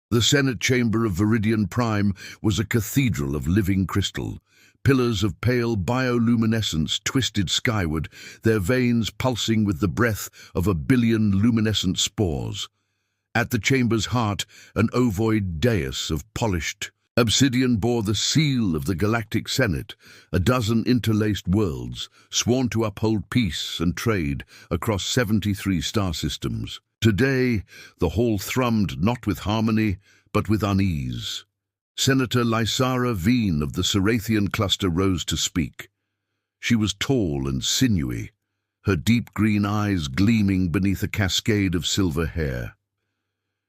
The Senate chamber of Viridian Prime was a cathedral of living crystal. Pillars of pale bioluminescence twisted skyward, their veins pulsing with the breath of 1 billion luminescent spores. At the chamber's heart, an ovoid dais of polished obsidian bore the seal of the Galactic Senate, a dozen interlaced worlds, sworn to uphold peace and trade across 73 star systems. Today, the hall thrummed not with harmony, but with unease. Senator Lysara Veen of the Cerathian cluster rose to speak. She was tall and sinewy, her deep green eyes gleaming beneath a cascade of silver hair.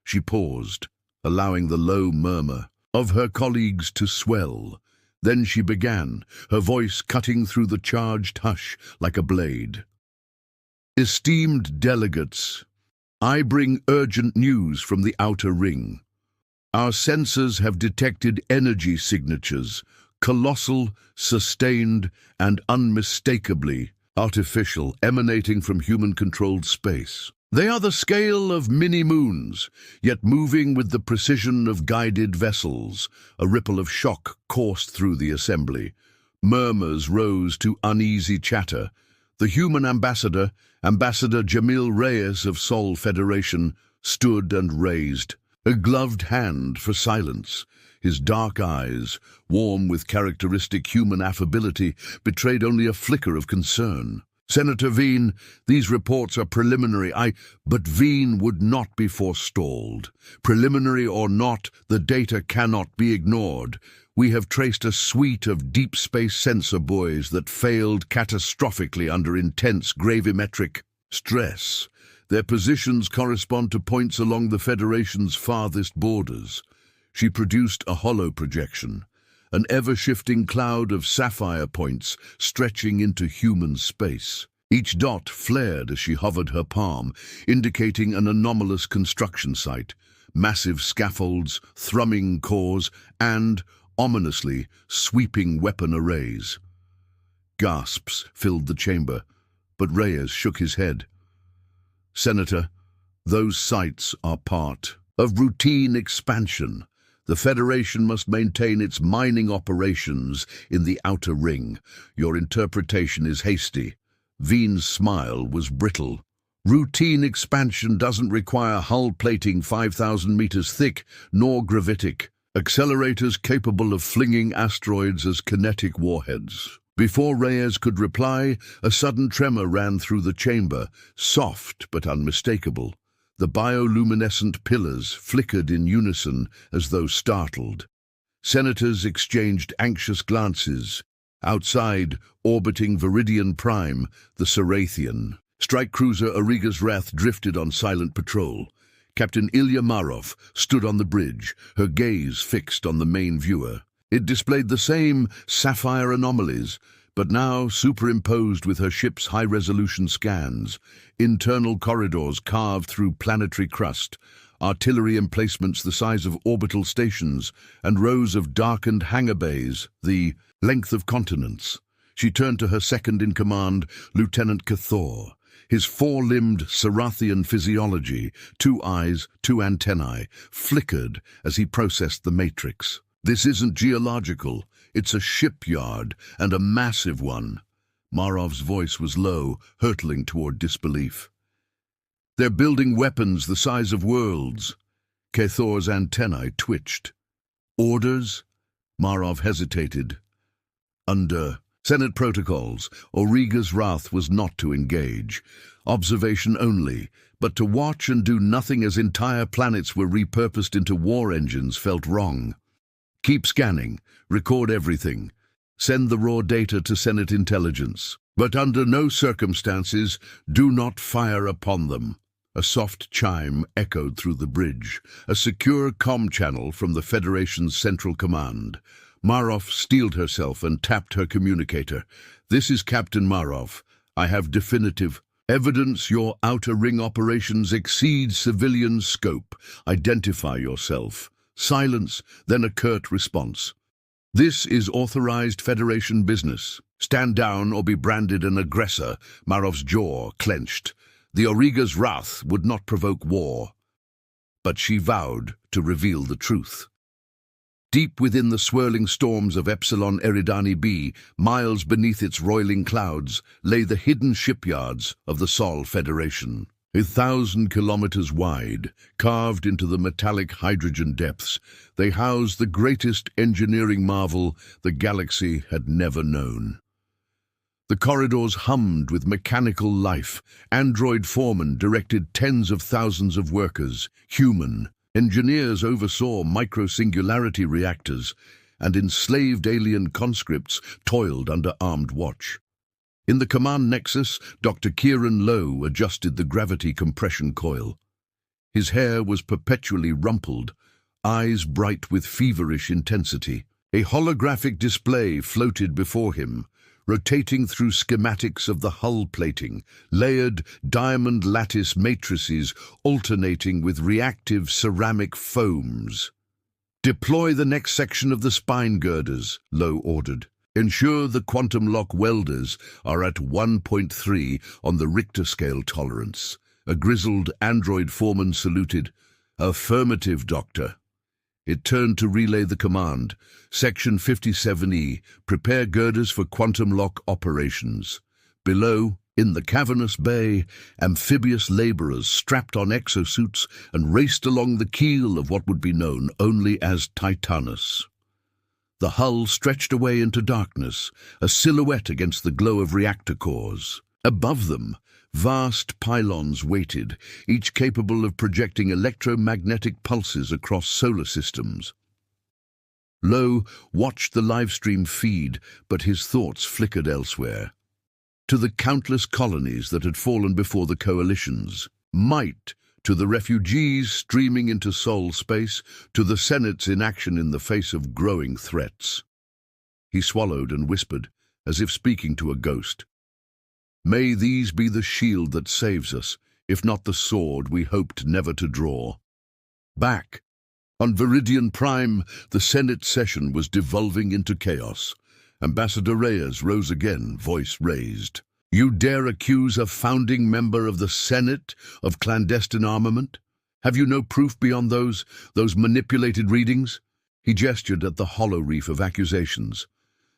She paused, allowing the low murmur of her colleagues to swell. Then she began, her voice cutting through the charged hush like a blade. Esteemed delegates, I bring urgent news from the outer ring. Our sensors have detected energy signatures, colossal, sustained, and unmistakably artificial, emanating from human-controlled space. They are the scale of mini-moons, yet moving with the precision of guided vessels. A ripple of shock coursed through the assembly. Murmurs rose to uneasy chatter. The human ambassador, Ambassador Jamil Reyes of Sol Federation, stood and raised a gloved hand for silence. His dark eyes, warm with characteristic human affability, betrayed only a flicker of concern. Senator Veen, these reports are preliminary. But Veen would not be forestalled. Preliminary or not, the data cannot be ignored. We have traced a suite of deep space sensor buoys that failed catastrophically under intense gravimetric stress. Their positions correspond to points along the Federation's farthest borders. She produced a hollow projection, an ever-shifting cloud of sapphire points stretching into human space. Each dot flared as she hovered her palm, indicating an anomalous construction site, massive scaffolds, thrumming cores, and, ominously, sweeping weapon arrays. Gasps filled the chamber, but Reyes shook his head. Senator, those sites are part of routine expansion. The Federation must maintain its mining operations in the outer ring. Your interpretation is hasty. Veen's smile was brittle. Routine expansion doesn't require hull plating 5,000 meters thick, nor gravitic accelerators capable of flinging asteroids as kinetic warheads. Before Reyes could reply, a sudden tremor ran through the chamber, soft but unmistakable. The bioluminescent pillars flickered in unison as though startled. Senators exchanged anxious glances. Outside, orbiting Viridian Prime, the Cerathian strike cruiser Auriga's Wrath drifted on silent patrol. Captain Ilya Marov stood on the bridge, her gaze fixed on the main viewer. It displayed the same sapphire anomalies, but now superimposed with her ship's high-resolution scans, internal corridors carved through planetary crust, artillery emplacements the size of orbital stations, and rows of darkened hangar bays, the length of continents. She turned to her second-in-command, Lieutenant Cathor. His four-limbed Cerathian physiology, 2 eyes, 2 antennae, flickered as he processed the matrix. This isn't geological. It's a shipyard, and a massive one. Marov's voice was low, hurtling toward disbelief. They're building weapons the size of worlds. Cathor's antennae twitched. Orders? Marov hesitated. Under Senate protocols, Auriga's Wrath was not to engage. Observation only, but to watch and do nothing as entire planets were repurposed into war engines felt wrong. Keep scanning, record everything. Send the raw data to Senate intelligence. But under no circumstances, do not fire upon them. A soft chime echoed through the bridge, a secure comm channel from the Federation's Central Command. Marov steeled herself and tapped her communicator. This is Captain Marov. I have definitive evidence your outer ring operations exceed civilian scope. Identify yourself. Silence, then a curt response. This is authorized Federation business. Stand down or be branded an aggressor. Marov's jaw clenched. The Auriga's Wrath would not provoke war. but she vowed to reveal the truth. Deep within the swirling storms of Epsilon Eridani B, miles beneath its roiling clouds, lay the hidden shipyards of the Sol Federation. 1,000 kilometers wide, carved into the metallic hydrogen depths, they housed the greatest engineering marvel the galaxy had never known. The corridors hummed with mechanical life. Android foremen directed tens of thousands of workers, human. Engineers oversaw micro-singularity reactors, and enslaved alien conscripts toiled under armed watch. In the command nexus, Dr. Kieran Lowe adjusted the gravity compression coil. His hair was perpetually rumpled, eyes bright with feverish intensity. A holographic display floated before him, rotating through schematics of the hull plating, layered diamond lattice matrices alternating with reactive ceramic foams. "Deploy the next section of the spine girders," Lowe ordered. "Ensure the quantum lock welders are at 1.3 on the Richter scale tolerance." A grizzled android foreman saluted. "Affirmative, Doctor." It turned to relay the command. Section 57E, prepare girders for quantum lock operations. Below, in the cavernous bay, amphibious laborers strapped on exosuits and raced along the keel of what would be known only as Titanus. The hull stretched away into darkness, a silhouette against the glow of reactor cores. Above them, vast pylons waited, each capable of projecting electromagnetic pulses across solar systems. Lowe watched the livestream feed, but his thoughts flickered elsewhere. To the countless colonies that had fallen before the coalitions. Might, to the refugees streaming into Sol space, to the Senate's inaction in the face of growing threats. He swallowed and whispered, as if speaking to a ghost. "May these be the shield that saves us, if not the sword we hoped never to draw." Back on Viridian Prime, the Senate session was devolving into chaos. Ambassador Reyes rose again, voice raised. "You dare accuse a founding member of the Senate of clandestine armament? Have you no proof beyond those manipulated readings?" He gestured at the hollow reef of accusations.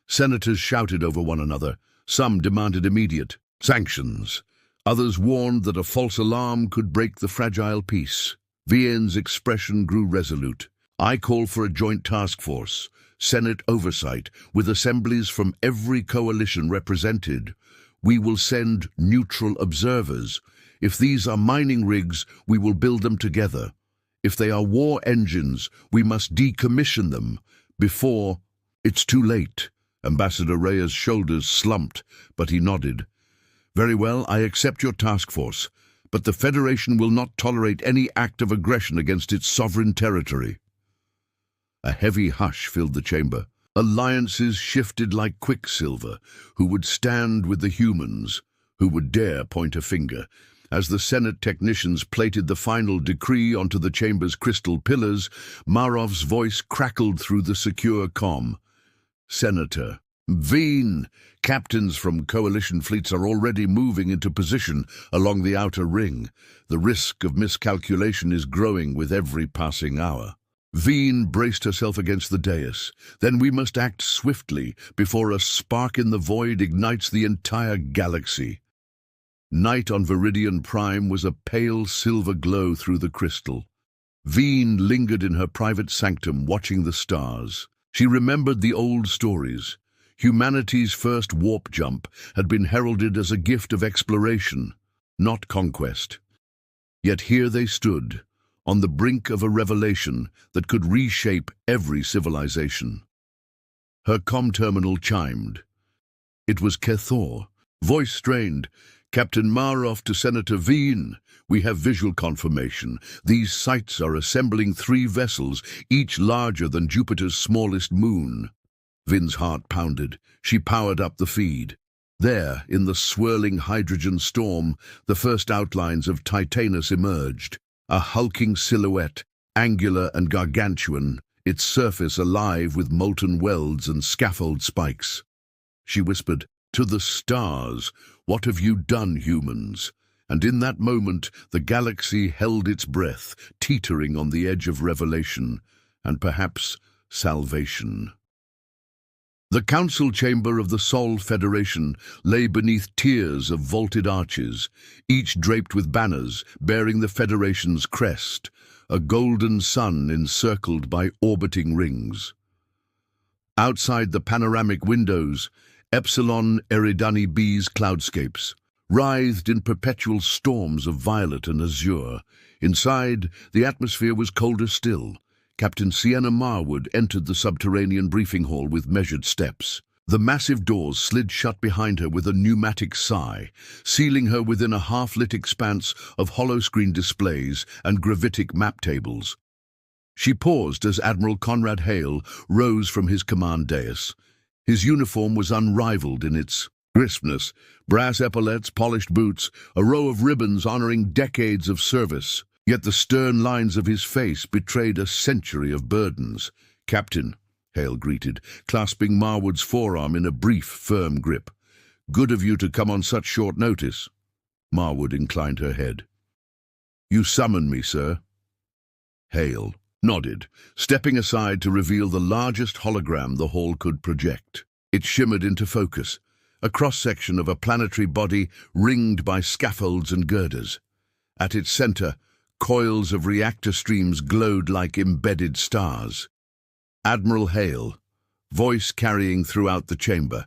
Senators shouted over one another. Some demanded immediate sanctions. Others warned that a false alarm could break the fragile peace. Vienne's expression grew resolute. "I call for a joint task force, Senate oversight, with assemblies from every coalition represented. We will send neutral observers. If these are mining rigs, we will build them together. If they are war engines, we must decommission them before it's too late." Ambassador Reyes' shoulders slumped, but he nodded. "Very well, I accept your task force, but the Federation will not tolerate any act of aggression against its sovereign territory." A heavy hush filled the chamber. Alliances shifted like quicksilver. Who would stand with the humans? Who would dare point a finger? As the Senate technicians plated the final decree onto the chamber's crystal pillars, Marov's voice crackled through the secure comm. "Senator Vienne, captains from coalition fleets are already moving into position along the outer ring. The risk of miscalculation is growing with every passing hour." Vienne braced herself against the dais. "Then we must act swiftly before a spark in the void ignites the entire galaxy." Night on Viridian Prime was a pale silver glow through the crystal. Vienne lingered in her private sanctum watching the stars. She remembered the old stories. Humanity's first warp jump had been heralded as a gift of exploration, not conquest. Yet here they stood, on the brink of a revelation that could reshape every civilization. Her comm terminal chimed. It was Kethor, voice strained. "Captain Marov to Senator Vienne. We have visual confirmation. These sites are assembling 3 vessels, each larger than Jupiter's smallest moon." Vienne's heart pounded. She powered up the feed. There, in the swirling hydrogen storm, the first outlines of Titanus emerged. A hulking silhouette, angular and gargantuan, its surface alive with molten welds and scaffold spikes. She whispered, "To the stars, what have you done, humans?" And in that moment, the galaxy held its breath, teetering on the edge of revelation, and perhaps salvation. The council chamber of the Sol Federation lay beneath tiers of vaulted arches, each draped with banners bearing the Federation's crest, a golden sun encircled by orbiting rings. Outside the panoramic windows, Epsilon Eridani B's cloudscapes writhed in perpetual storms of violet and azure. Inside, the atmosphere was colder still. Captain Sienna Marwood entered the subterranean briefing hall with measured steps. The massive doors slid shut behind her with a pneumatic sigh, sealing her within a half-lit expanse of holoscreen displays and gravitic map tables. She paused as Admiral Conrad Hale rose from his command dais. His uniform was unrivaled in its crispness, brass epaulets, polished boots, a row of ribbons honoring decades of service. Yet the stern lines of his face betrayed a century of burdens. "Captain," Hale greeted, clasping Marwood's forearm in a brief, firm grip. "Good of you to come on such short notice." Marwood inclined her head. "You summoned me, sir?" Hale nodded, stepping aside to reveal the largest hologram the hall could project. It shimmered into focus, a cross-section of a planetary body ringed by scaffolds and girders. At its center, coils of reactor streams glowed like embedded stars. Admiral Hale, voice carrying throughout the chamber.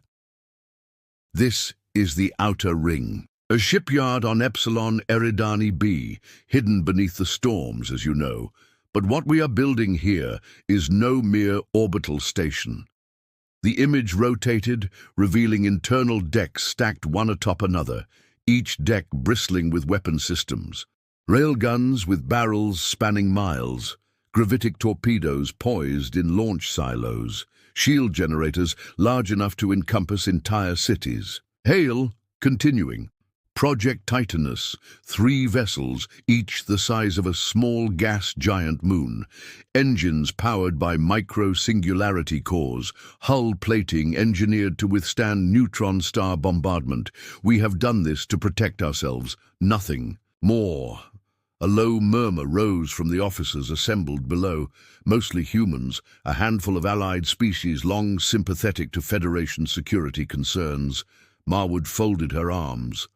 "This is the Outer Ring, a shipyard on Epsilon Eridani B, hidden beneath the storms, as you know. But what we are building here is no mere orbital station." The image rotated, revealing internal decks stacked one atop another, each deck bristling with weapon systems. Railguns with barrels spanning miles, gravitic torpedoes poised in launch silos, shield generators large enough to encompass entire cities. Hale, continuing. Project Titanus, 3 vessels, each the size of a small gas giant moon, engines powered by micro-singularity cores, hull plating engineered to withstand neutron star bombardment. We have done this to protect ourselves, nothing more. A low murmur rose from the officers assembled below, mostly humans, a handful of allied species long sympathetic to Federation security concerns. Marwood folded her arms.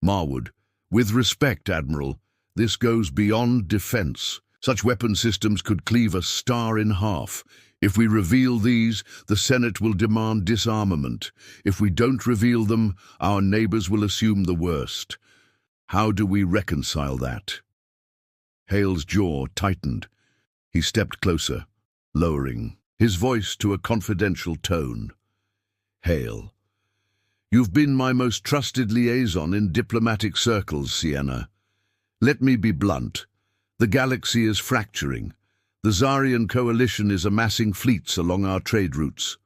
"Marwood, with respect, Admiral, this goes beyond defense. Such weapon systems could cleave a star in half. If we reveal these, the Senate will demand disarmament. If we don't reveal them, our neighbors will assume the worst. How do we reconcile that?" Hale's jaw tightened. He stepped closer, lowering his voice to a confidential tone. "Hale, you've been my most trusted liaison in diplomatic circles, Sienna. Let me be blunt. The galaxy is fracturing. The Zarian coalition is amassing fleets along our trade routes.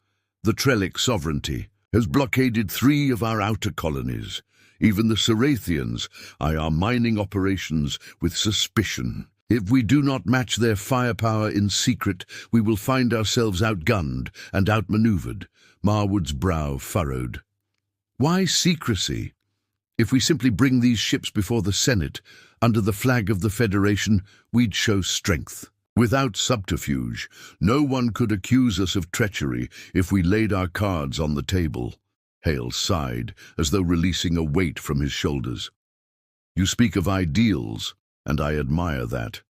The Trellic sovereignty has blockaded 3 of our outer colonies. Even the Cerathians eye our mining operations with suspicion. If we do not match their firepower in secret, we will find ourselves outgunned and outmaneuvered." Marwood's brow furrowed. "Why secrecy? If we simply bring these ships before the Senate, under the flag of the Federation, we'd show strength. Without subterfuge, no one could accuse us of treachery if we laid our cards on the table." Hale sighed, as though releasing a weight from his shoulders. "You speak of ideals, and I admire that.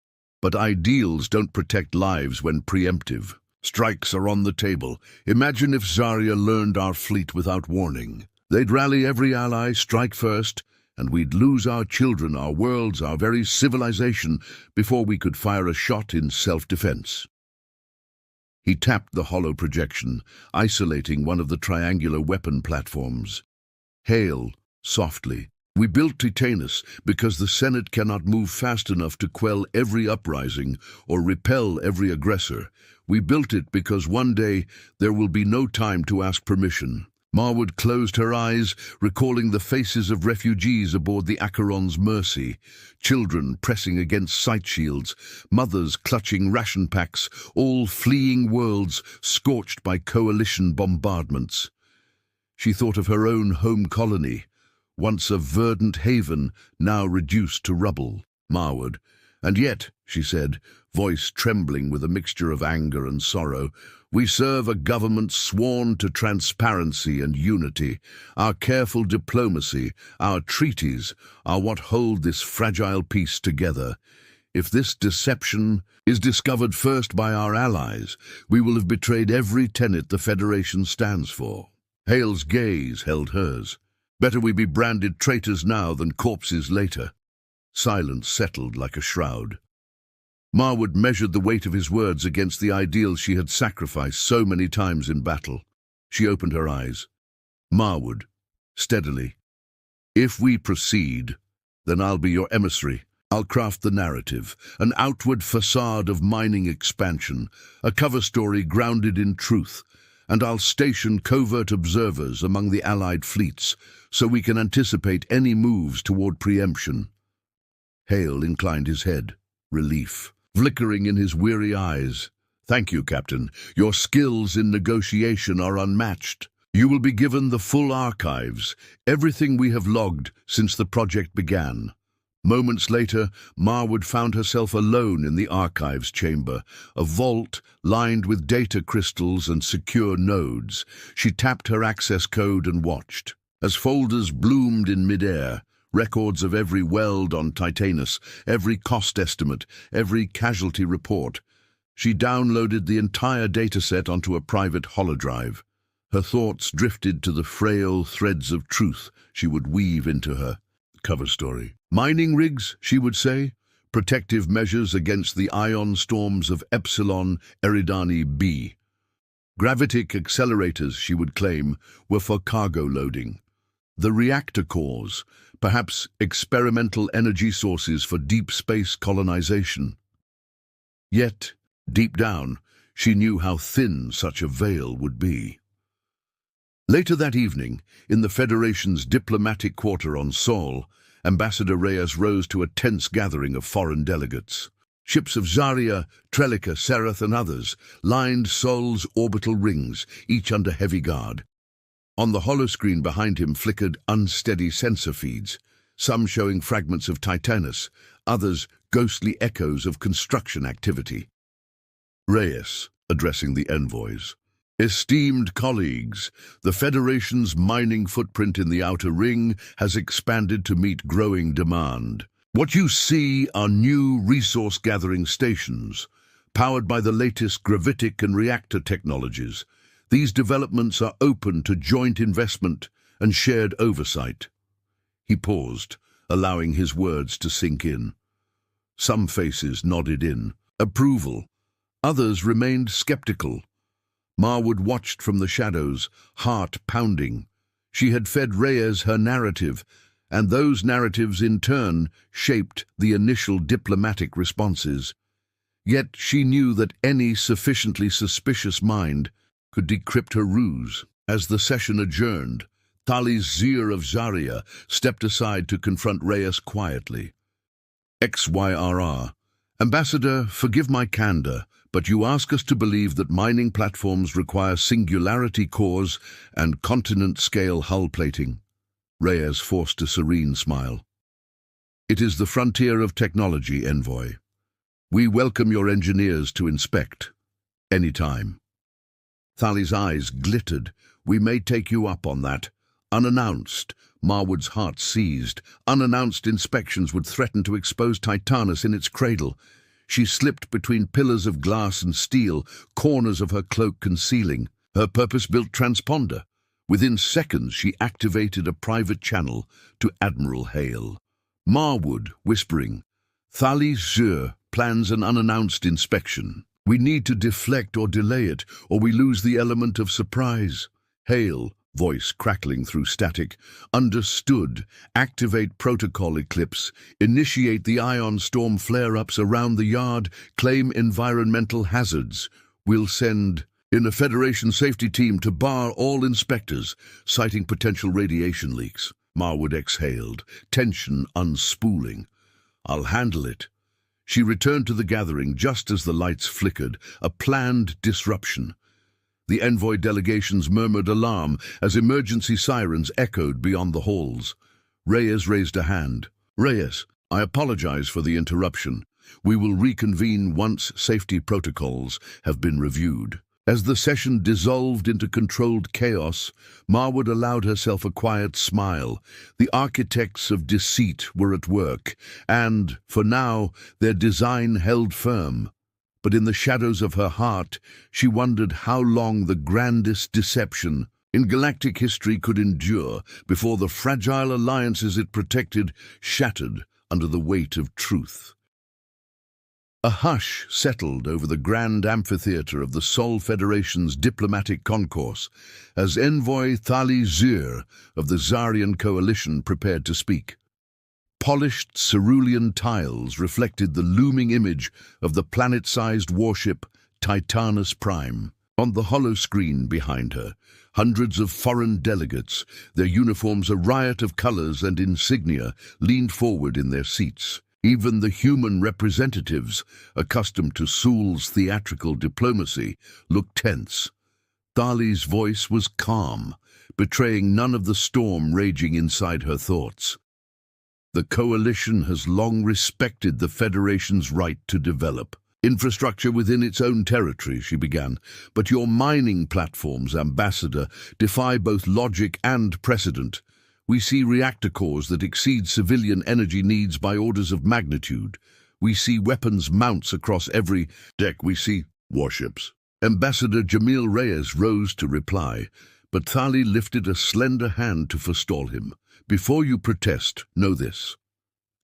But ideals don't protect lives when preemptive. Strikes are on the table. Imagine if Zarya learned our fleet without warning. They'd rally every ally, strike first, and we'd lose our children, our worlds, our very civilization before we could fire a shot in self-defense." He tapped the hollow projection, isolating one of the triangular weapon platforms. "Hale, softly. We built Titanus because the Senate cannot move fast enough to quell every uprising or repel every aggressor. We built it because one day there will be no time to ask permission." Marwood closed her eyes, recalling the faces of refugees aboard the Acheron's Mercy, children pressing against sight shields, mothers clutching ration packs, all fleeing worlds scorched by coalition bombardments. She thought of her own home colony, once a verdant haven, now reduced to rubble. Marwood. And yet, she said, voice trembling with a mixture of anger and sorrow, we serve a government sworn to transparency and unity. Our careful diplomacy, our treaties, are what hold this fragile peace together. If this deception is discovered first by our allies, we will have betrayed every tenet the Federation stands for. Hale's gaze held hers. Better we be branded traitors now than corpses later. Silence settled like a shroud. Marwood measured the weight of his words against the ideals she had sacrificed so many times in battle. She opened her eyes. Marwood, steadily. If we proceed, then I'll be your emissary. I'll craft the narrative, an outward facade of mining expansion, a cover story grounded in truth, and I'll station covert observers among the Allied fleets so we can anticipate any moves toward preemption. Hale inclined his head, relief flickering in his weary eyes. Thank you, Captain. Your skills in negotiation are unmatched. You will be given the full archives, everything we have logged since the project began. Moments later, Marwood found herself alone in the archives chamber, a vault lined with data crystals and secure nodes. She tapped her access code and watched. As folders bloomed in midair, records of every weld on Titanus, every cost estimate, every casualty report. She downloaded the entire dataset onto a private holodrive. Her thoughts drifted to the frail threads of truth she would weave into her cover story. Mining rigs, she would say, protective measures against the ion storms of Epsilon Eridani B. Gravitic accelerators, she would claim, were for cargo loading. The reactor cores, perhaps experimental energy sources for deep space colonization. Yet, deep down, she knew how thin such a veil would be. Later that evening, in the Federation's diplomatic quarter on Sol, Ambassador Reyes rose to a tense gathering of foreign delegates. Ships of Zarya, Trelica, Sereth and others lined Sol's orbital rings, each under heavy guard. On the holoscreen behind him flickered unsteady sensor feeds, some showing fragments of Titanus, others ghostly echoes of construction activity. Reyes, addressing the envoys. Esteemed colleagues, the Federation's mining footprint in the Outer Ring has expanded to meet growing demand. What you see are new resource-gathering stations, powered by the latest gravitic and reactor technologies. These developments are open to joint investment and shared oversight. He paused, allowing his words to sink in. Some faces nodded in approval. Others remained skeptical. Marwood watched from the shadows, heart pounding. She had fed Reyes her narrative, and those narratives in turn shaped the initial diplomatic responses. Yet she knew that any sufficiently suspicious mind could decrypt her ruse. As the session adjourned, Thales Zir of Zarya stepped aside to confront Reyes quietly. XYRR, Ambassador, forgive my candor, but you ask us to believe that mining platforms require singularity cores and continent-scale hull plating. Reyes forced a serene smile. It is the frontier of technology, Envoy. We welcome your engineers to inspect. Any time. Thales' eyes glittered. We may take you up on that. Unannounced. Marwood's heart seized. Unannounced inspections would threaten to expose Titanus in its cradle. She slipped between pillars of glass and steel, corners of her cloak concealing her purpose-built transponder. Within seconds, she activated a private channel to Admiral Hale. Marwood, whispering, Thales Zur plans an unannounced inspection. We need to deflect or delay it, or we lose the element of surprise. Hale, voice crackling through static, understood. Activate protocol eclipse. Initiate the ion storm flare-ups around the yard. Claim environmental hazards. We'll send in a Federation safety team to bar all inspectors, citing potential radiation leaks. Marwood exhaled, tension unspooling. I'll handle it. She returned to the gathering just as the lights flickered, a planned disruption. The envoy delegations murmured alarm as emergency sirens echoed beyond the halls. Reyes raised a hand. Reyes, I apologize for the interruption. We will reconvene once safety protocols have been reviewed. As the session dissolved into controlled chaos, Marwood allowed herself a quiet smile. The architects of deceit were at work, and, for now, their design held firm. But in the shadows of her heart, she wondered how long the grandest deception in galactic history could endure before the fragile alliances it protected shattered under the weight of truth. A hush settled over the grand amphitheater of the Sol Federation's diplomatic concourse as Envoy Thali Zir of the Zarian coalition prepared to speak. Polished cerulean tiles reflected the looming image of the planet-sized warship Titanus Prime. On the holoscreen behind her, hundreds of foreign delegates, their uniforms a riot of colors and insignia, leaned forward in their seats. Even the human representatives, accustomed to Sul's theatrical diplomacy, looked tense. Thali's voice was calm, betraying none of the storm raging inside her thoughts. The coalition has long respected the Federation's right to develop infrastructure within its own territory, she began, but your mining platforms, Ambassador, defy both logic and precedent. We see reactor cores that exceed civilian energy needs by orders of magnitude. We see weapons mounts across every deck. We see warships. Ambassador Jamil Reyes rose to reply, but Thali lifted a slender hand to forestall him. Before you protest, know this.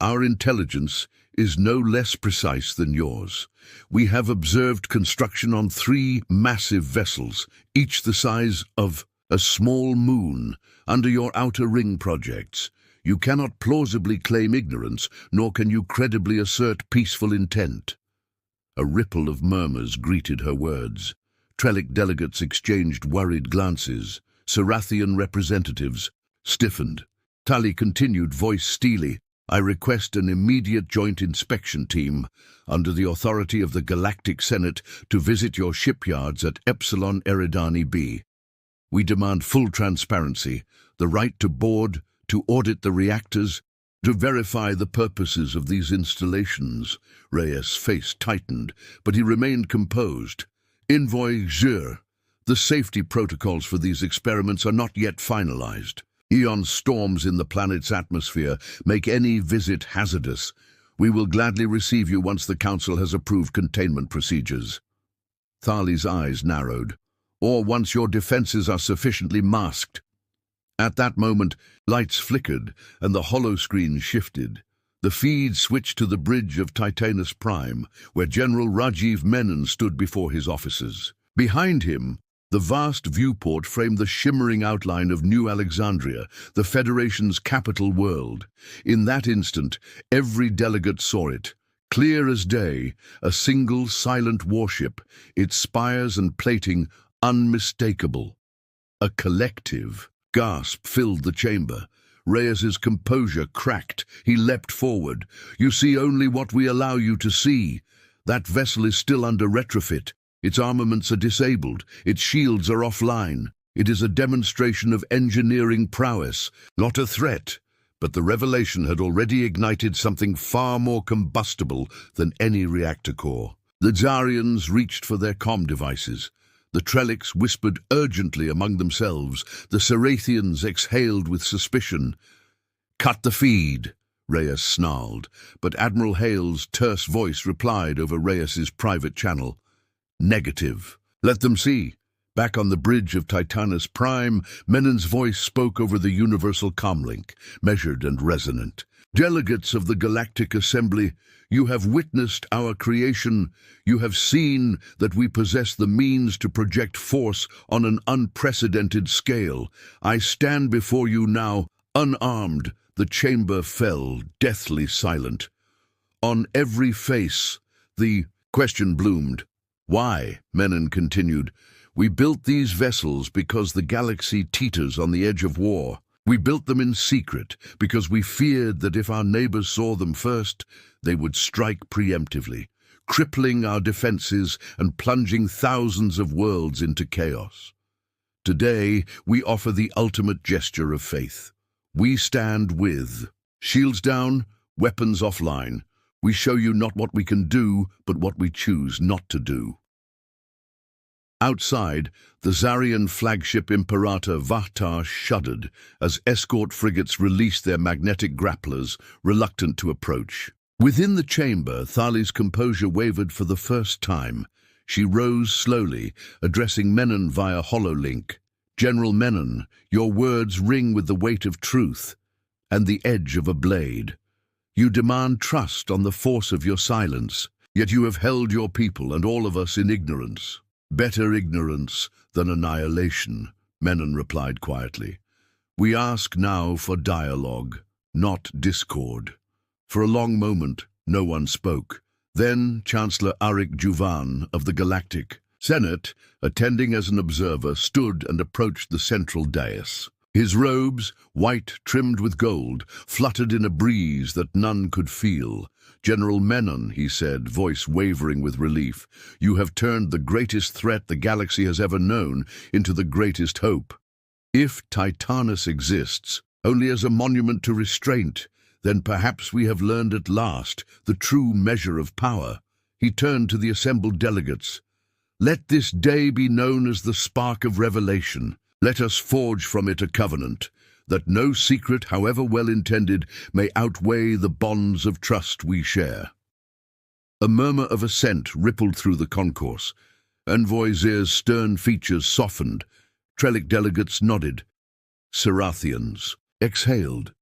Our intelligence is no less precise than yours. We have observed construction on 3 massive vessels, each the size of a small moon, under your outer ring projects. You cannot plausibly claim ignorance, nor can you credibly assert peaceful intent. A ripple of murmurs greeted her words. Trellic delegates exchanged worried glances. Sarathian representatives stiffened. Thali continued, voice steely, I request an immediate joint inspection team, under the authority of the Galactic Senate, to visit your shipyards at Epsilon Eridani B. We demand full transparency, the right to board, to audit the reactors, to verify the purposes of these installations. Reyes' face tightened, but he remained composed. Envoy Zir, the safety protocols for these experiments are not yet finalized. Eon storms in the planet's atmosphere make any visit hazardous. We will gladly receive you once the Council has approved containment procedures. Thali's eyes narrowed. Or once your defenses are sufficiently masked. At that moment, lights flickered and the holoscreen shifted. The feed switched to the bridge of Titanus Prime, where General Rajiv Menon stood before his officers. Behind him, the vast viewport framed the shimmering outline of New Alexandria, the Federation's capital world. In that instant, every delegate saw it. Clear as day, a single silent warship, its spires and plating unmistakable. A collective gasp filled the chamber. Reyes's composure cracked. He leapt forward. You see only what we allow you to see. That vessel is still under retrofit. Its armaments are disabled. Its shields are offline. It is a demonstration of engineering prowess, not a threat. But the revelation had already ignited something far more combustible than any reactor core. The Zarians reached for their comm devices. The Trellics whispered urgently among themselves. The Sarathians exhaled with suspicion. Cut the feed, Reyes snarled, but Admiral Hale's terse voice replied over Reyes's private channel. Negative. Let them see. Back on the bridge of Titanus Prime, Menon's voice spoke over the universal comlink, measured and resonant. Delegates of the Galactic Assembly, you have witnessed our creation. You have seen that we possess the means to project force on an unprecedented scale. I stand before you now, unarmed. The chamber fell, deathly silent. On every face, the question bloomed. Why? Menon continued. We built these vessels because the galaxy teeters on the edge of war. We built them in secret because we feared that if our neighbors saw them first, they would strike preemptively, crippling our defenses and plunging thousands of worlds into chaos. Today, we offer the ultimate gesture of faith. We stand with shields down, weapons offline. We show you not what we can do, but what we choose not to do. Outside, the Zarian flagship Imperator Vahtar shuddered as escort frigates released their magnetic grapplers, reluctant to approach. Within the chamber, Thali's composure wavered for the first time. She rose slowly, addressing Menon via hololink. "General Menon, your words ring with the weight of truth and the edge of a blade. You demand trust on the force of your silence, yet you have held your people and all of us in ignorance." "Better ignorance than annihilation," Menon replied quietly. "We ask now for dialogue, not discord." For a long moment, no one spoke. Then Chancellor Arik Juvan of the Galactic Senate, attending as an observer, stood and approached the central dais. His robes, white trimmed with gold, fluttered in a breeze that none could feel. "General Menon," he said, voice wavering with relief, "you have turned the greatest threat the galaxy has ever known into the greatest hope. If Titanus exists only as a monument to restraint, then perhaps we have learned at last the true measure of power." He turned to the assembled delegates. "Let this day be known as the spark of revelation. Let us forge from it a covenant, that no secret, however well-intended, may outweigh the bonds of trust we share." A murmur of assent rippled through the concourse. Envoy Zir's stern features softened. Trellic delegates nodded. Serathians exhaled.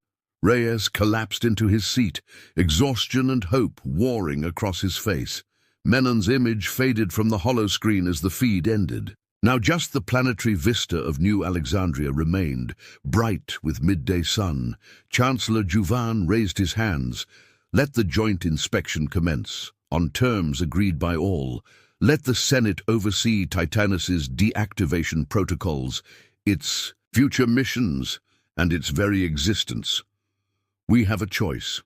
Reyes collapsed into his seat, exhaustion and hope warring across his face. Menon's image faded from the holoscreen as the feed ended. Now just the planetary vista of New Alexandria remained, bright with midday sun. Chancellor Juvan raised his hands. "Let the joint inspection commence, on terms agreed by all. Let the Senate oversee Titanus's deactivation protocols, its future missions, and its very existence. We have a choice: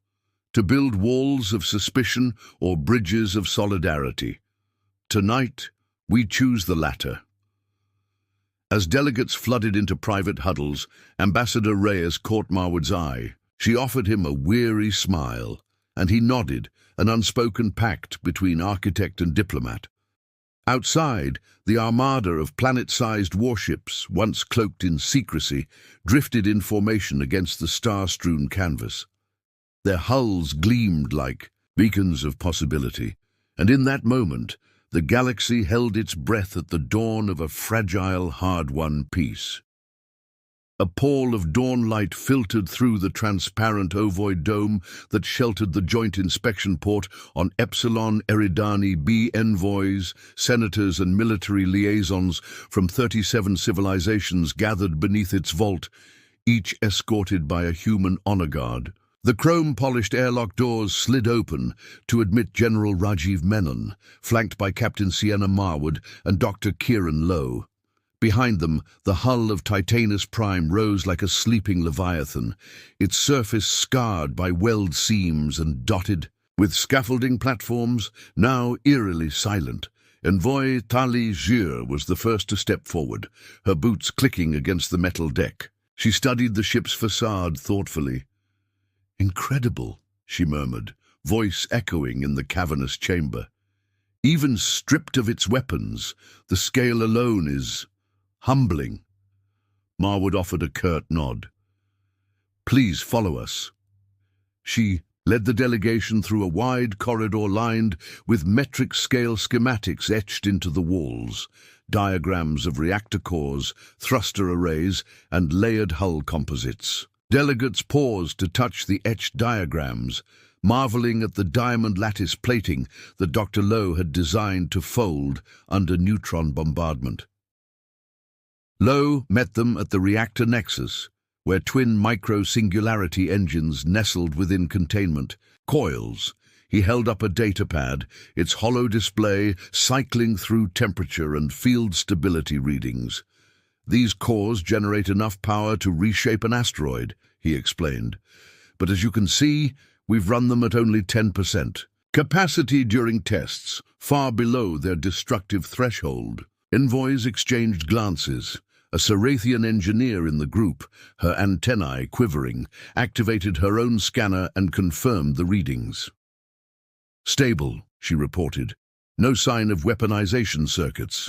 to build walls of suspicion or bridges of solidarity. Tonight, we choose the latter." As delegates flooded into private huddles, Ambassador Reyes caught Marwood's eye. She offered him a weary smile, and he nodded, an unspoken pact between architect and diplomat. Outside, the armada of planet-sized warships, once cloaked in secrecy, drifted in formation against the star-strewn canvas. Their hulls gleamed like beacons of possibility, and in that moment, the galaxy held its breath at the dawn of a fragile, hard-won peace. A pall of dawn light filtered through the transparent ovoid dome that sheltered the joint inspection port on Epsilon Eridani B. Envoys, senators and military liaisons from 37 civilizations gathered beneath its vault, each escorted by a human honor guard. The chrome-polished airlock doors slid open to admit General Rajiv Menon, flanked by Captain Sienna Marwood and Dr. Kieran Lowe. Behind them, the hull of Titanus Prime rose like a sleeping leviathan, its surface scarred by weld seams and dotted with scaffolding platforms, now eerily silent. Envoy Thali Jir was the first to step forward, her boots clicking against the metal deck. She studied the ship's facade thoughtfully. "Incredible," she murmured, voice echoing in the cavernous chamber. "Even stripped of its weapons, the scale alone is humbling." Marwood offered a curt nod. "Please follow us." She led the delegation through a wide corridor lined with metric scale schematics etched into the walls, diagrams of reactor cores, thruster arrays, and layered hull composites. Delegates paused to touch the etched diagrams, marveling at the diamond lattice plating that Dr. Lowe had designed to fold under neutron bombardment. Lowe met them at the reactor nexus, where twin micro-singularity engines nestled within containment coils. He held up a datapad, its hollow display cycling through temperature and field stability readings. "These cores generate enough power to reshape an asteroid," he explained. "But as you can see, we've run them at only 10%. Capacity during tests, far below their destructive threshold." Envoys exchanged glances. A Sarathian engineer in the group, her antennae quivering, activated her own scanner and confirmed the readings. "Stable," she reported. "No sign of weaponization circuits."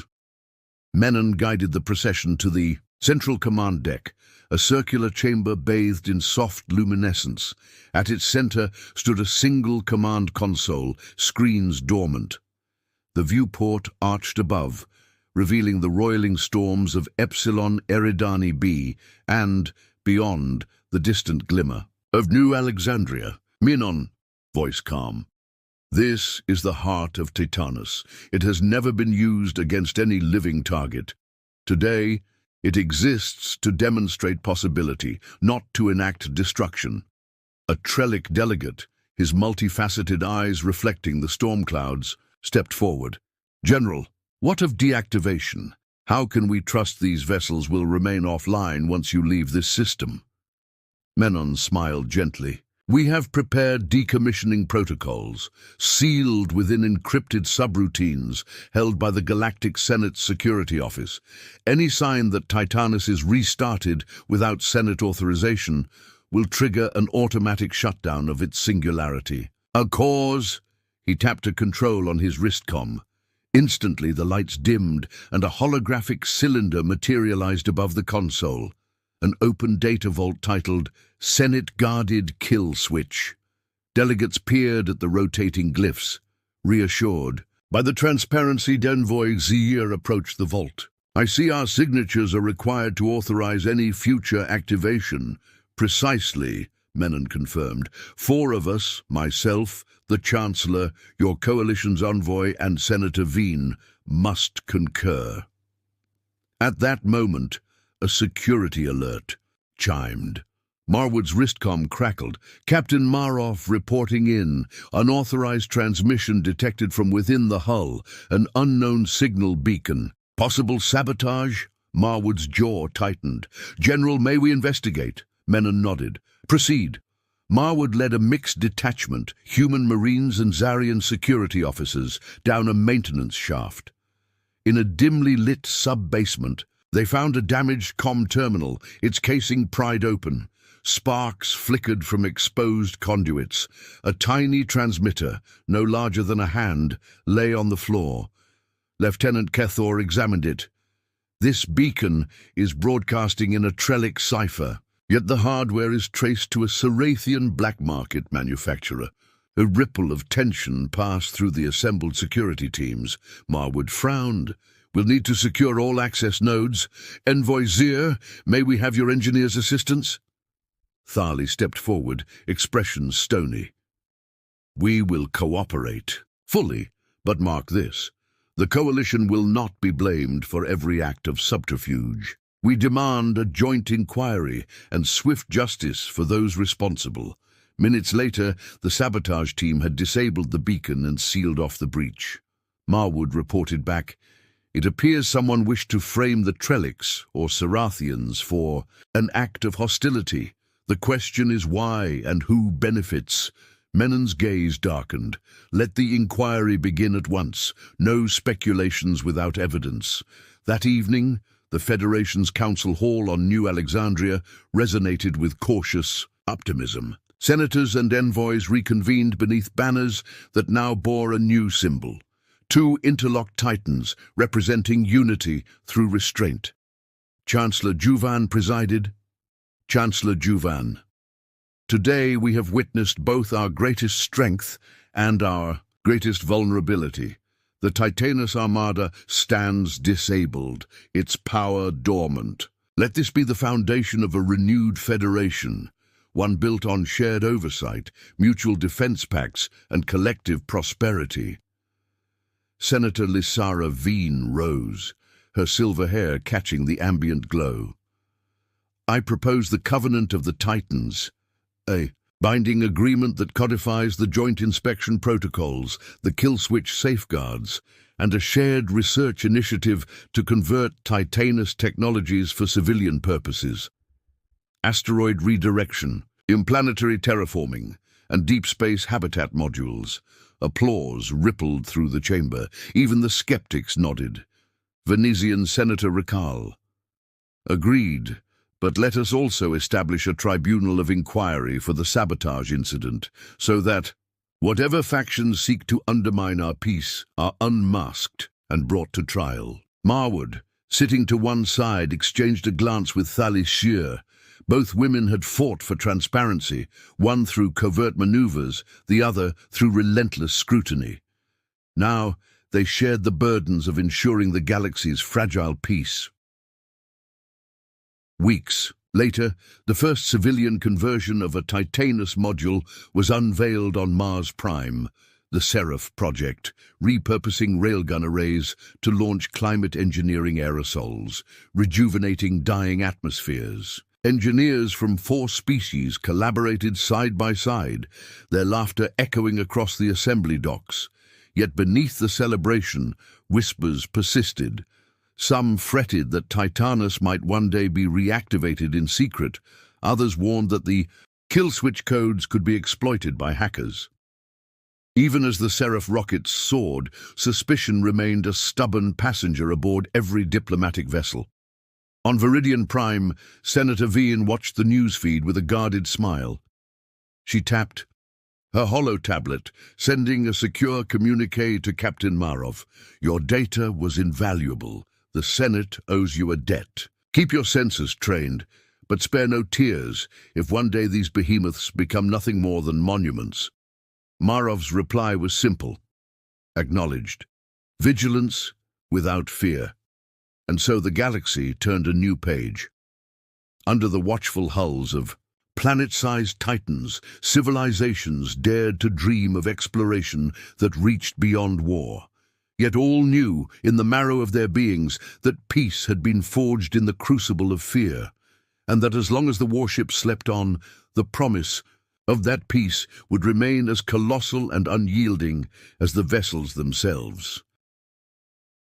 Menon guided the procession to the central command deck, a circular chamber bathed in soft luminescence. At its center stood a single command console, screens dormant. The viewport arched above, revealing the roiling storms of Epsilon Eridani B and, beyond, the distant glimmer of New Alexandria. "Menon," voice calm. "This is the heart of Titanus. It has never been used against any living target. Today, it exists to demonstrate possibility, not to enact destruction." A Trellic delegate, his multifaceted eyes reflecting the storm clouds, stepped forward. "General, what of deactivation? How can we trust these vessels will remain offline once you leave this system?" Menon smiled gently. "We have prepared decommissioning protocols, sealed within encrypted subroutines held by the Galactic Senate's Security Office. Any sign that Titanus is restarted without Senate authorization will trigger an automatic shutdown of its singularity. A cause." He tapped a control on his wristcom. Instantly the lights dimmed and a holographic cylinder materialized above the console. An open data vault titled Senate-Guarded Kill Switch. Delegates peered at the rotating glyphs, reassured. By the transparency, Envoy Zier approached the vault. "I see our signatures are required to authorize any future activation." "Precisely," Menon confirmed. "4 of us, myself, the Chancellor, your coalition's envoy, and Senator Veen, must concur." At that moment, a security alert chimed. Marwood's wristcom crackled. "Captain Maroff reporting in. Unauthorized transmission detected from within the hull. An unknown signal beacon. Possible sabotage?" Marwood's jaw tightened. "General, may we investigate?" Menon nodded. "Proceed." Marwood led a mixed detachment, human marines and Zarian security officers, down a maintenance shaft. In a dimly lit sub-basement, they found a damaged comm terminal, its casing pried open. Sparks flickered from exposed conduits. A tiny transmitter, no larger than a hand, lay on the floor. Lieutenant Kethor examined it. "This beacon is broadcasting in a Trellic cipher, yet the hardware is traced to a Sarathian black market manufacturer." A ripple of tension passed through the assembled security teams. Marwood frowned. "We'll need to secure all access nodes. Envoy Zier, may we have your engineer's assistance?" Tharley stepped forward, expression stony. "We will cooperate. Fully, but mark this. The Coalition will not be blamed for every act of subterfuge. We demand a joint inquiry and swift justice for those responsible." Minutes later, the sabotage team had disabled the beacon and sealed off the breach. Marwood reported back, "It appears someone wished to frame the Trellics, or Sarathians, for an act of hostility. The question is why and who benefits." Menon's gaze darkened. "Let the inquiry begin at once. No speculations without evidence." That evening, the Federation's Council Hall on New Alexandria resonated with cautious optimism. Senators and envoys reconvened beneath banners that now bore a new symbol. 2 interlocked titans representing unity through restraint. Chancellor Juvan presided. Chancellor Juvan, today we have witnessed both our greatest strength and our greatest vulnerability. The Titanus Armada stands disabled, its power dormant. Let this be the foundation of a renewed federation, one built on shared oversight, mutual defense pacts, and collective prosperity. Senator Lysara Veen rose, her silver hair catching the ambient glow. "I propose the Covenant of the Titans, a binding agreement that codifies the joint inspection protocols, the kill switch safeguards, and a shared research initiative to convert Titanus technologies for civilian purposes. Asteroid redirection, implanetary terraforming, and deep space habitat modules." Applause rippled through the chamber. Even the skeptics nodded. Venetian Senator Riccal, Agreed, but let us also establish a tribunal of inquiry for the sabotage incident, so that whatever factions seek to undermine our peace are unmasked and brought to trial. Marwood, sitting to one side, exchanged a glance with Thalis Shear. Both women had fought for transparency, one through covert maneuvers, the other through relentless scrutiny. Now they shared the burdens of ensuring the galaxy's fragile peace. Weeks later, the first civilian conversion of a Titanus module was unveiled on Mars Prime, the Seraph project, repurposing railgun arrays to launch climate engineering aerosols, rejuvenating dying atmospheres. Engineers from 4 species collaborated side by side, their laughter echoing across the assembly docks. Yet beneath the celebration, whispers persisted. Some fretted that Titanus might one day be reactivated in secret. Others warned that the kill switch codes could be exploited by hackers. Even as the Seraph rockets soared, suspicion remained a stubborn passenger aboard every diplomatic vessel. On Viridian Prime, Senator Vian watched the newsfeed with a guarded smile. She tapped her holo-tablet, sending a secure communique to Captain Marov. Your data was invaluable. The Senate owes you a debt. Keep your sensors trained, but spare no tears if one day these behemoths become nothing more than monuments. Marov's reply was simple. Acknowledged. Vigilance without fear. And so the galaxy turned a new page. Under the watchful hulls of planet-sized titans, civilizations dared to dream of exploration that reached beyond war. Yet all knew, in the marrow of their beings, that peace had been forged in the crucible of fear, and that as long as the warships slept on, the promise of that peace would remain as colossal and unyielding as the vessels themselves.